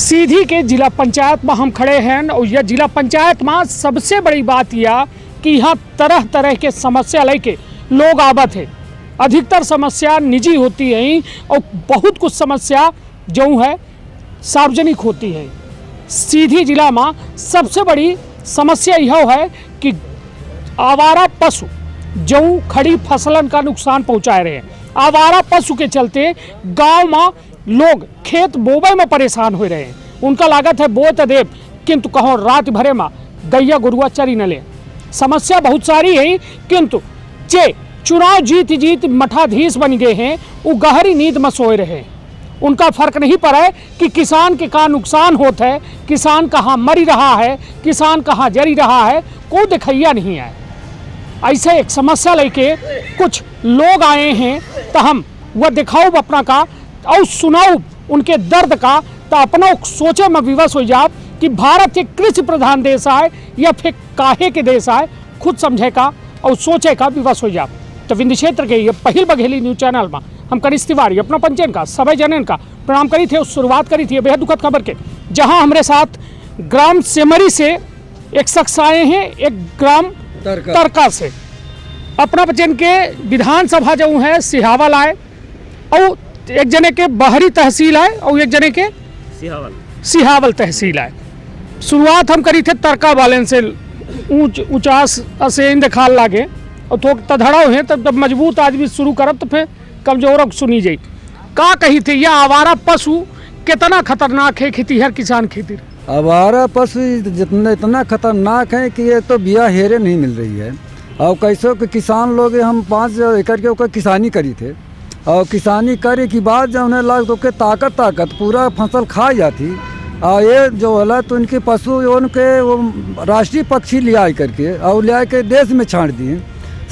सीधी के जिला पंचायत में हम खड़े हैं और यह जिला पंचायत में सबसे बड़ी बात यह कि यहाँ तरह तरह के समस्या लेके लोग आवत है। अधिकतर समस्या निजी होती है और बहुत कुछ समस्या जो है सार्वजनिक होती है। सीधी जिला में सबसे बड़ी समस्या यह है कि आवारा पशु जो खड़ी फसलन का नुकसान पहुंचा रहे हैं। आवारा पशु के चलते गांव में लोग खेत बोबे में परेशान हो रहे हैं। उनका लागत है बोत देव किंतु कहो रात भरे में गैया गुरुआ चरी न ले। समस्या बहुत सारी है किंतु जे चुनाव जीत मठाधीश बन गए हैं वो गहरी नींद में सोए रहे। उनका फर्क नहीं पड़ा है कि किसान के कहाँ नुकसान होता है, किसान कहाँ मरी रहा है, किसान कहाँ जरी रहा है, कोई दिखैया नहीं है। ऐसे एक समस्या लेके कुछ लोग आए हैं तो हम वह दिखाओ अपना का और सुनाओ उनके दर्द का, तो अपना सोचे में विवश हो जाओ कि भारत एक कृषि प्रधान देश है या फिर काहे के देश है, खुद समझे का और सोचे का विवश हो जाओ। तो विंध्य क्षेत्र के ये पहिल बघेली न्यूज चैनल में हम कनिष तिवारी अपना पंचयन का सभी जनन का प्रणाम करी थे। शुरुआत करी थी बेहद दुखद खबर के, जहां हमारे साथ ग्राम सेमरी से एक शख्स आए हैं, एक ग्राम तरका से। अपना पंचयन के विधानसभा जो है सिहावल आए और एक जने के बाहरी तहसील आए और एक जने के सिहावल तहसील आए। शुरुआत हम करी थे तरका वाले से, ऊंचास से इंदखाल लागे और थोक तधड़ाव है तब मजबूत आदमी शुरू करब तो फिर कमजोर सुनी जाई। का कही थे यह आवारा पशु कितना खतरनाक है खेतीहर किसान खेती? आवारा पशु इतना खतरनाक है कि ये तो बिया हेरे नहीं मिल रही है। और कैसो कि किसान लोग हम 5 एकड़ के ऊपर किसानी करी थे और किसानी करे के बाद जब उन्हें लग तो के ताकत पूरा फसल खा जाती। और ये जो होला तो उनके पशु उनके वो राष्ट्रीय पक्षी ले आ करके और ले के देश में छाँट दिए।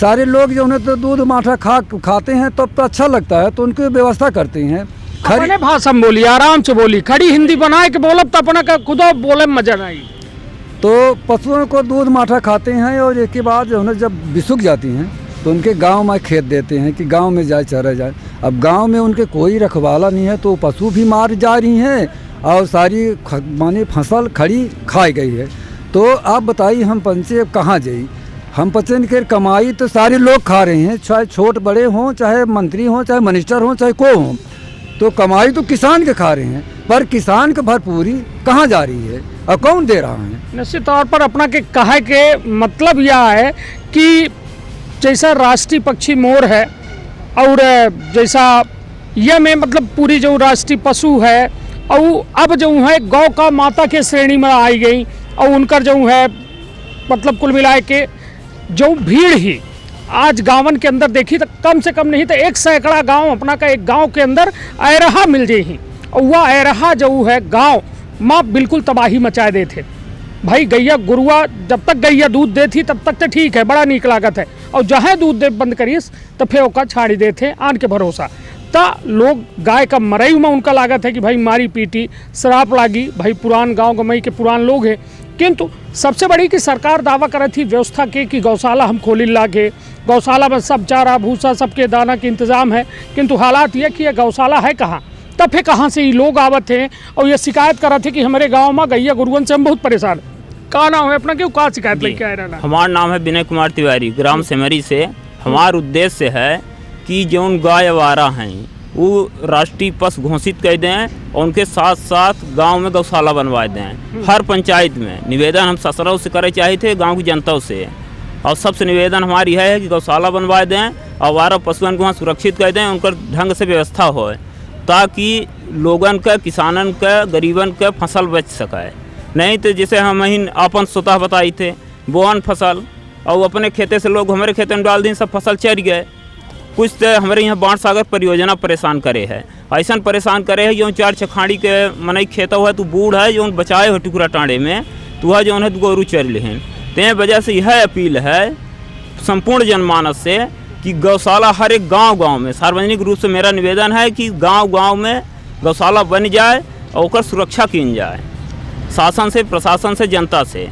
सारे लोग जो उन्हें तो दूध माठा खाते हैं तब तो अच्छा लगता है तो उनकी व्यवस्था करते हैं। खड़ी भाषा में बोली, आराम से बोली, खड़ी हिंदी बनाए के बोलब तो अपना का खुद बोले में मजा नहीं। तो पशुओं को दूध माठा खाते हैं और इसके बाद जो है जब बिसुक जाती हैं तो उनके गांव में खेत देते हैं कि गांव में जाए चरा जाए। अब गांव में उनके कोई रखवाला नहीं है तो पशु भी मार जा रही हैं और सारी मानी फसल खड़ी खाई गई है। तो आप बताइए हम पंचे कहाँ जाइए? हम पंचन के कमाई तो सारे लोग खा रहे हैं, चाहे छोट बड़े हों, चाहे मंत्री हों, चाहे मिनिस्टर हों, चाहे को हों, तो कमाई तो किसान के खा रहे हैं। पर किसान की भरपूरी कहाँ जा रही है और कौन दे रहा है? निश्चित तौर पर अपना के कहे के मतलब यह है कि जैसा राष्ट्रीय पक्षी मोर है और जैसा यह में मतलब पूरी जो राष्ट्रीय पशु है और अब जो है गौ का माता के श्रेणी में आई गई और उनकर जो है मतलब कुल मिला के जो भीड़ ही आज गाँवन के अंदर देखी तो कम से कम नहीं तो 1 सैकड़ा गांव अपना का एक गांव के अंदर ऐरहा मिल जाही और वह ऐरहा जो है गांव माँ बिल्कुल तबाही मचा दे थे। भाई गैया गुरुआ जब तक गैया दूध देती तब तक तो ठीक है, बड़ा नीक लागत है, और जहाँ दूध दे बंद करीस तो फिर ओका छाड़ी दे थे आन के भरोसा। ता लोग गाय का मरई में उनका लागत है कि भाई मारी पीटी शराब लागी। भाई पुरान गाँव गमई के पुरान लोग हैं किंतु सबसे बड़ी कि सरकार दावा कर थी व्यवस्था के कि गौशाला हम खोली लागे, गौशाला में सब चारा भूसा सबके दाना के इंतजाम है। किंतु हालात यह कि यह गौशाला है कहाँ, तब फिर कहाँ से ये लोग आवत हैं और ये शिकायत कर रहे थे कि हमारे गांव में गैया गुरुवन से हम बहुत परेशान। का नाम है अपना, क्यों का शिकायत लेके आए रहना? हमारा नाम है विनय कुमार तिवारी, ग्राम सेमरी से। हमारा उद्देश्य है कि जो गाय आवारा हैं वो राष्ट्रीय पशु घोषित कर दें और उनके साथ साथ गांव में गौशाला बनवा दें। हर पंचायत में निवेदन हम ससुराल से करे चाहे थे, गांव की जनता से, और सबसे निवेदन हमारी है कि गौशाला बनवा दें, आवारा पशुओं को वहाँ सुरक्षित कर दें, उनका ढंग से व्यवस्था हो ताकि लोगन का, किसानन का, गरीबन का फसल बच सके। नहीं तो जैसे हम ही अपन स्वतः बताई थे बोअन फसल और अपने खेते से लोग हमारे खेते में डाल दी, सब फसल चढ़ गए। कुछ तो हमारे यहाँ बाढ़ सागर परियोजना परेशान करे है, ऐसा परेशान करे है जो 4 छखाड़ी के मनई खेता हुआ तो बूढ़ है जो बचाए हो टुकड़ा टाँडे में तो वह जो है गोरू चर लें। ते वजह से यह अपील है संपूर्ण जनमानस से कि गौशाला हर एक गांव में सार्वजनिक रूप से मेरा निवेदन है कि गांव में गौशाला बन जाए और उसका सुरक्षा की जाए शासन से, प्रशासन से, जनता से।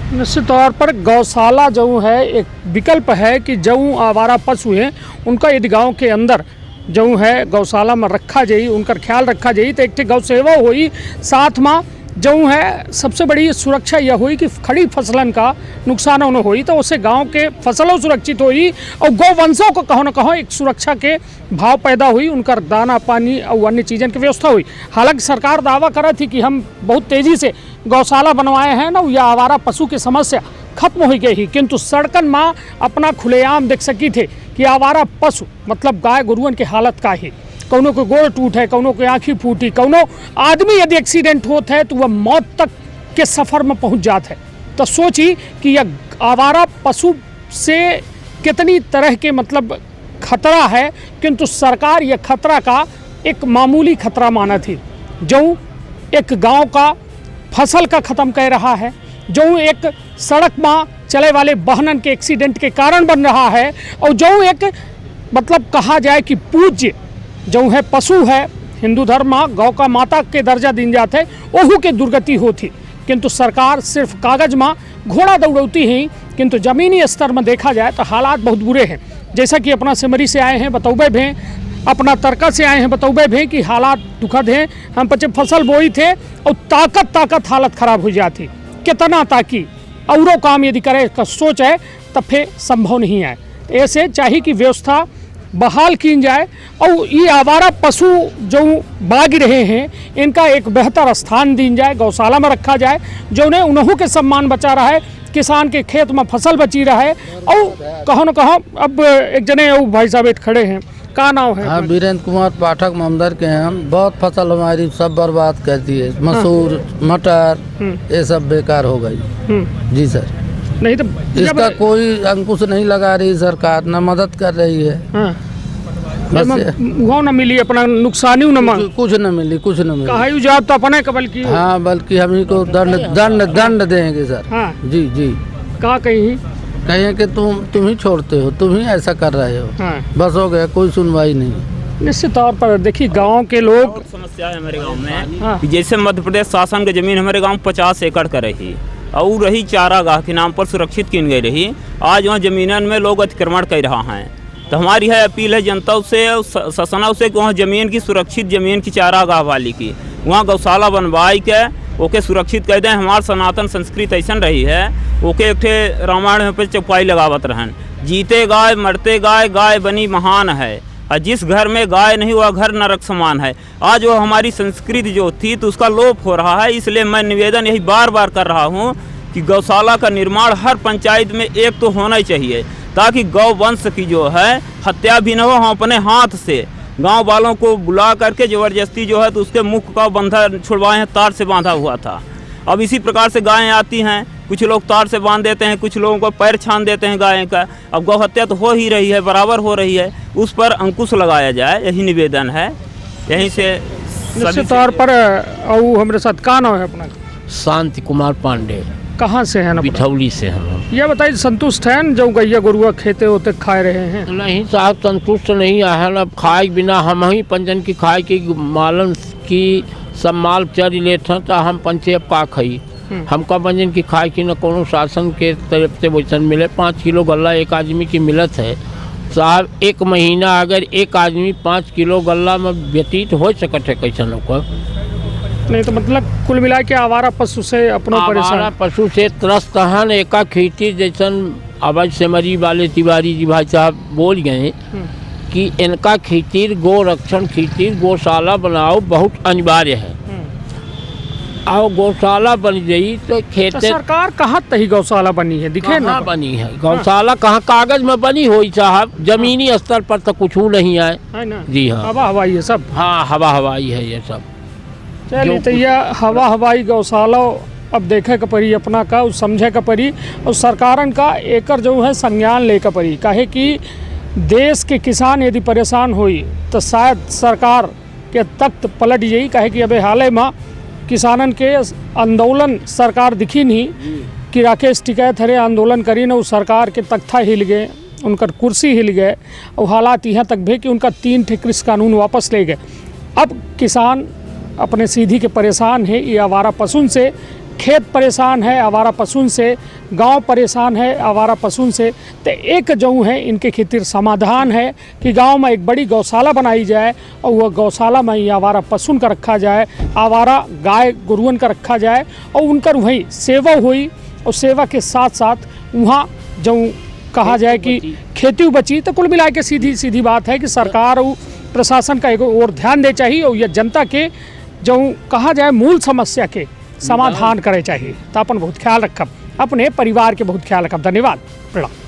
निश्चित तौर पर गौशाला जो है एक विकल्प है कि जो आवारा पशु हैं उनका यदि गाँव के अंदर जो है गौशाला में रखा जाई, उनकर ख्याल रखा जाई तो एक गौ सेवा हुई, साथ में जो है सबसे बड़ी सुरक्षा यह हुई कि खड़ी फसलन का नुकसान न हुई, तो उससे गांव के फसलों सुरक्षित हुई और गौवंशों को कहो न कहो एक सुरक्षा के भाव पैदा हुई, उनका दाना पानी और अन्य चीज़ों की व्यवस्था हुई। हालांकि सरकार दावा कर रही थी कि हम बहुत तेज़ी से गौशाला बनवाए हैं ना, या आवारा पशु की समस्या खत्म हो गई, किंतु सड़कन में अपना खुलेआम देख सकी थे कि आवारा पशु मतलब गाय गुरुअन की हालत का ही, कौनों को गोड़ टूट है, कौनों की आँखी फूटी, कौनों आदमी यदि एक्सीडेंट होता है तो वह मौत तक के सफ़र में पहुंच जाता है। तो सोची कि यह आवारा पशु से कितनी तरह के मतलब खतरा है, किंतु सरकार यह खतरा का एक मामूली खतरा माना थी, जो एक गांव का फसल का ख़त्म कर रहा है, जो एक सड़क में चले वाले वाहनन के एक्सीडेंट के कारण बन रहा है, और जो एक मतलब कहा जाए कि पूज्य जो है पशु है, हिंदू धर्म में गौ का माता के दर्जा दिन जाते ओहू के दुर्गति होती, किंतु सरकार सिर्फ कागज में घोड़ा दौड़ती ही, किंतु ज़मीनी स्तर में देखा जाए तो हालात बहुत बुरे हैं। जैसा कि अपना सिमरी से आए हैं बतौबे भें, अपना तरका से आए हैं बतौबे भें कि हालात दुखद हैं। हम पचे फसल बोई थे और ताकत हालत ख़राब हो जाती, कितना ताकि औरों काम यदि करे का सोच है तब फिर संभव नहीं है। ऐसे चाहिए कि व्यवस्था बहाल की जाए और ये आवारा पशु जो बाग रहे हैं इनका एक बेहतर स्थान दी जाए, गौशाला में रखा जाए, जो उन्हें उन्हों के सम्मान बचा रहा है, किसान के खेत में फसल बची रहा है। और कहो न कहो अब एक जने भाई साहब खड़े हैं, का नाम है? हाँ, वीरेंद्र कुमार पाठक ममदर के हैं हम। बहुत फसल हमारी सब बर्बाद कर दी है, मसूर मटर ये सब बेकार हो गई। जी सर, नहीं तो इसका कोई अंकुश नहीं लगा रही सरकार, न मदद कर रही है। बस वो न मिली अपना नुकसानी न मांग, कुछ न मिली, कुछ न मिली। कहा जाब तो अपने कबल की। हाँ, बल्कि हम ही को दंड देंगे सर। हाँ जी जी, कहा कहीं कि तुम ही छोड़ते हो, तुम ही ऐसा कर रहे हो। हाँ। बस हो गया, कोई सुनवाई नहीं। निश्चित तौर पर देखिए गांव के लोग समस्या है हमारे गांव में। हाँ। कि जैसे मध्य प्रदेश शासन की जमीन हमारे गांव 50 एकड़ का रही और रही चारागाह के नाम पर सुरक्षित की गई रही, आज वहाँ जमीनन में लोग अतिक्रमण कर रहा हैं। तो हमारी है अपील है जनता से, शासना से कि वहाँ ज़मीन की सुरक्षित ज़मीन की चारागाह वाली की वहाँ गौशाला बनवाई के ओके सुरक्षित कर दें। हमार सनातन संस्कृति ऐसा रही है, ओके एक ठे रामायण पे चौपाई लगावत रहन, जीते गाय मरते गाय, गाय बनी महान है, और जिस घर में गाय नहीं वह घर नरक समान है। आज वो हमारी संस्कृति जो थी तो उसका लोप हो रहा है। इसलिए मैं निवेदन यही बार बार कर रहा हूँ कि गौशाला का निर्माण हर पंचायत में एक तो होना ही चाहिए, ताकि गौ वंश की जो है हत्या भी न हो। हम अपने हाथ से गांव वालों को बुला करके ज़बरदस्ती जो है तो उसके मुख का बंधा छुड़वाए हैं, तार से बांधा हुआ था। अब इसी प्रकार से गायें आती हैं, कुछ लोग तार से बांध देते हैं, कुछ लोगों को पैर छान देते हैं गाय का। अब गौ हत्या तो हो ही रही है, बराबर हो रही है, उस पर अंकुश लगाया जाए, यही निवेदन है। यहीं से निश्चित तौर पर और हमारे साथ का नाम है अपना? शांति कुमार पांडे, कहाँ से हैं? बिठौली से हम। यह बताइए, संतुष्ट हैं जो गैया गुरुआ खेते होते खा रहे हैं? नहीं साहब, संतुष्ट नहीं है। अब खाए बिना हम ही पंजन की खाए की मालन की सब माल चरी लेते हैं, तो हम पंचे का खाई, हमका पंजन की खाए की न कोनो शासन के तरफ से वैसन मिले। 5 किलो गल्ला एक आदमी की मिलत है साहब। एक महीना अगर एक आदमी 5 किलो गल्ला में व्यतीत हो सकते है कैसन होकर? नहीं तो मतलब कुल मिला के आवारा पशु से अपनों परेशान, आवारा पशु से त्रस्त हन। एका खेती जैसन आवाज सेमरी वाले तिवारी जी भाई साहब बोल गए कि इनका खेती गो रक्षण खेती गौशाला बनाओ बहुत अनिवार्य है। और गौशाला बन गई तो खेते सरकार कहाँ तही गौशाला बनी है दिखे ना बनी है गौशाला, कहाँ कागज में बनी हुई साहब, जमीनी स्तर पर तो कुछ नहीं है ना। जी हाँ, हवा हवाई है सब। हाँ, हवा हवाई है ये सब। चलिए तो यह हवा हवाई गौशाला अब देखे का परी, अपना का समझे का परी, और सरकारन का एकर जो है संज्ञान ले का परी। काहे कि देश के किसान यदि परेशान हुई तो शायद सरकार के तख्त पलट जाई। काहे कि अबे हाल में किसानन के आंदोलन सरकार दिखी नहीं कि राकेश टिकैत हरे आंदोलन करी न, उस सरकार के तख्ता हिल गए, उनका कुर्सी हिल गए, और हालात यहाँ तक भी कि उनका 3 ठे कृषि कानून वापस ले गए। अब किसान अपने सीधी के परेशान है ये आवारा पशु से, खेत परेशान है आवारा पशुन से, गांव परेशान है आवारा पशुन से। तो एक जो है इनके खातिर समाधान है कि गांव में एक बड़ी गौशाला बनाई जाए और वह गौशाला में ही आवारा पशुन का रखा जाए, आवारा गाय गुरुअन का रखा जाए और उनकर वहीं सेवा हुई और सेवा के साथ साथ वहाँ जो कहा जाए कि खेती बची। तो कुल मिला के सीधी सीधी बात है कि सरकार और प्रशासन का एक और ध्यान दे चाहिए और यह जनता के जो कहा जाए मूल समस्या के समाधान करे चाहिए। तो अपन बहुत ख्याल रखब, अपने परिवार के बहुत ख्याल रखब। धन्यवाद, प्रणाम।